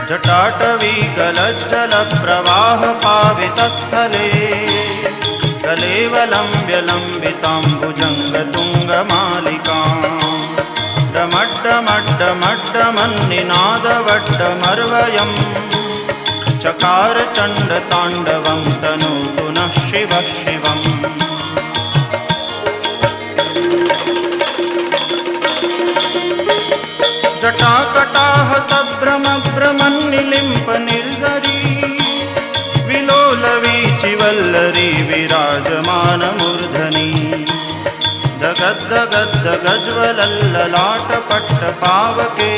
जटाटवी गलज्जलप्रवाह पावितस्थले कलेवलम्ब्यलम्बिताम्बुजङ्गतुङ्गमालिकाम् डमड्डमड्डमड्डमन्निनादवड्डमर्वयम् चकार चण्डताण्डवं तनोतु नः शिवः शिवम्। जटाकटाह सभ्रमभ्रमन्निलिम्प निर्झरी विलोलवीचिवल्लरी विराजमानमूर्धनि जगद्दगद्दगज्वलल्ललाटपट्टपावके